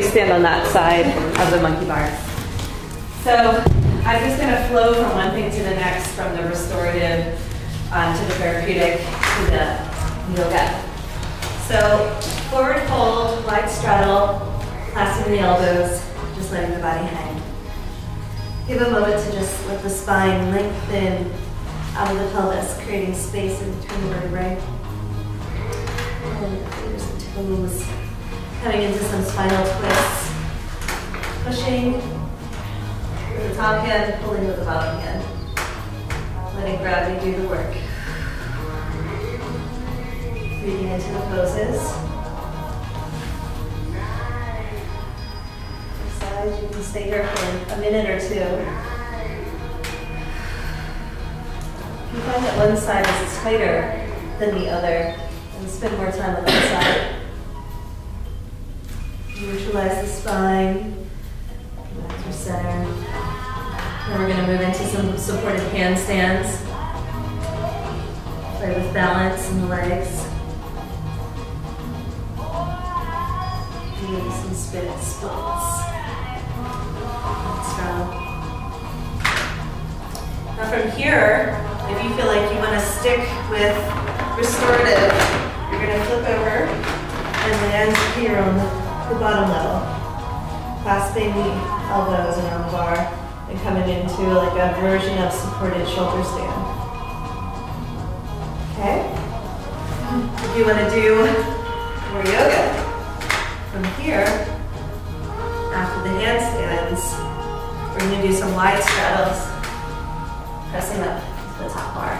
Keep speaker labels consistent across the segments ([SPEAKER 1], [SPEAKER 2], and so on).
[SPEAKER 1] Stand on that side of the monkey bar. So I'm just going to flow from one thing to the next, from the restorative to the therapeutic to the yoga. So forward fold, wide straddle, clasping the elbows, just letting the body hang. Give a moment to just let the spine lengthen out of the pelvis, creating space in between the vertebrae. And fingers and toes. Coming into some spinal twists. Pushing with the top hand, pulling with the bottom hand. Letting gravity do the work. Breathing into the poses. Side, you can stay here for a minute or two. If you find that one side is tighter than the other, then spend more time on that side. Neutralize the spine, back to center. Then we're going to move into some supported handstands. Play with balance in the legs. Doing some splits. Now from here, if you feel like you want to stick with restorative, you're going to flip over and land here on the bottom level, clasping the elbows around the bar and coming into like a version of supported shoulder stand. Okay? If you want to do more yoga, from here, after the handstands, we're going to do some wide straddles, pressing up to the top bar.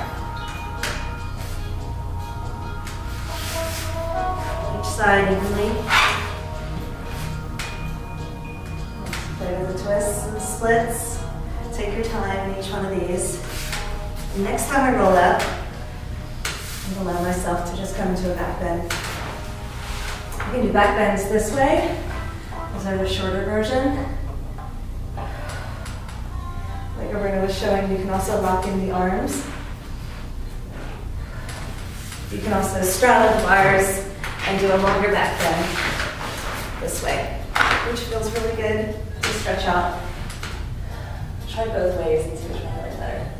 [SPEAKER 1] Each side evenly. Play with the twists and splits. Take your time in each one of these. And next time I roll up, I'm going to allow myself to just come into a back bend. You can do back bends this way. Those are the shorter version. Like Roberta was showing, you can also lock in the arms. You can also straddle the bars and do a longer back bend this way, which feels really good to stretch out. Try both ways and see which one I like better.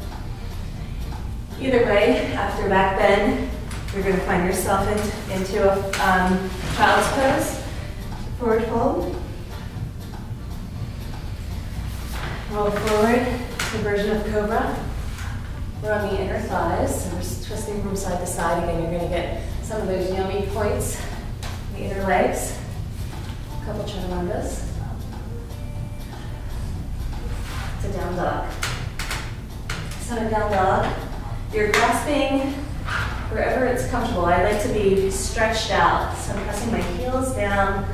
[SPEAKER 1] Either way, after back bend, you're going to find yourself into a child's pose, forward fold. Roll forward to a version of cobra. We're on the inner thighs, so we're twisting from side to side. Again, you're going to get some of those yummy points in the inner legs. A couple chaturangas. It's a down dog. So in a down dog, you're grasping wherever it's comfortable. I like to be stretched out. So I'm pressing my heels down,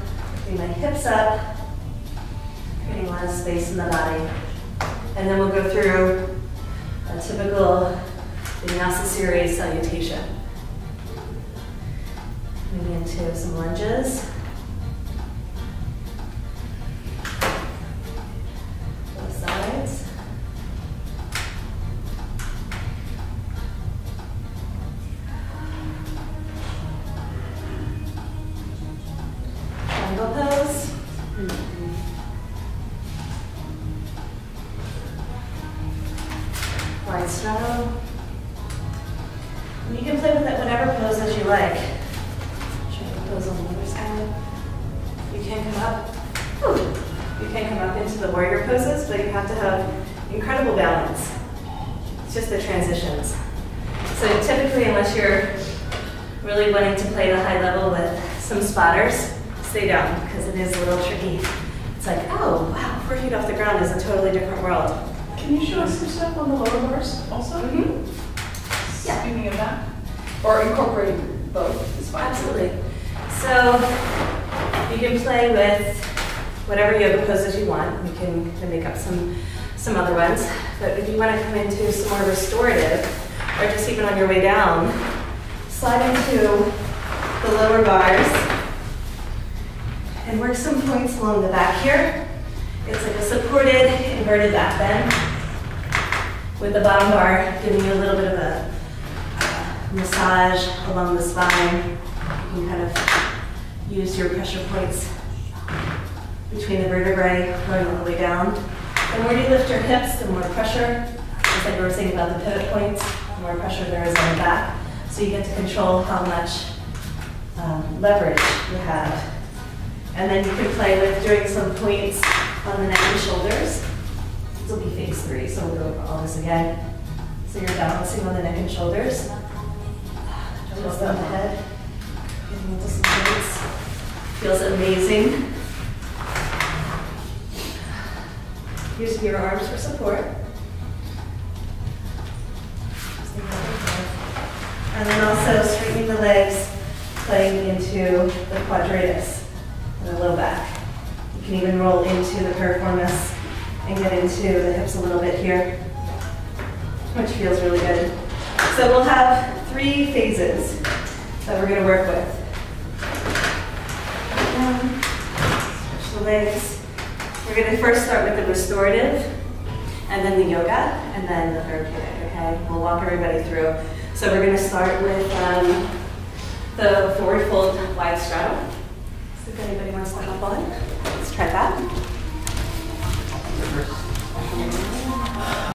[SPEAKER 1] bring my hips up, creating a lot of space in the body. And then we'll go through a typical vinyasa series salutation. Moving into some lunges. Both sides. Triangle pose. Wide straddle. And you can play with it whatever poses you like. Triangle pose on the other side. You can come up. You can come up into the warrior poses, but you have to have incredible balance. It's just the transitions. So typically, unless you're really wanting to play the high level with some spotters, stay down because it is a little tricky. It's like, oh wow, 4 feet off the ground is a totally different world.
[SPEAKER 2] Can you show us some stuff on the lower bars also?
[SPEAKER 1] Yeah.
[SPEAKER 2] Speaking of that? Or incorporating both is fine.
[SPEAKER 1] Absolutely. So you can play with whatever yoga poses you want. You can make up some other ones. But if you want to come into some more restorative, or just even on your way down, slide into the lower bars and work some points along the back here. It's like a supported inverted back bend with the bottom bar giving you a little bit of a massage along the spine. You can kind of use your pressure points between the vertebrae going all the way down. The more you lift your hips, the more pressure, just like we were saying about the pivot points, the more pressure there is on the back. So you get to control how much leverage you have. And then you can play with doing some points on the neck and shoulders. This will be phase 3, so we'll go over all this again. So you're balancing on the neck and shoulders. Twist on the head. Getting into some points. Feels amazing. Using your arms for support. And then also straightening the legs, playing into the quadratus and the low back. You can even roll into the piriformis and get into the hips a little bit here, which feels really good. So we'll have 3 phases that we're going to work with. Stretch the legs. We're going to first start with the restorative, and then the yoga, and then the therapeutic, okay? We'll walk everybody through. So we're going to start with the forward fold wide straddle. So if anybody wants to hop on.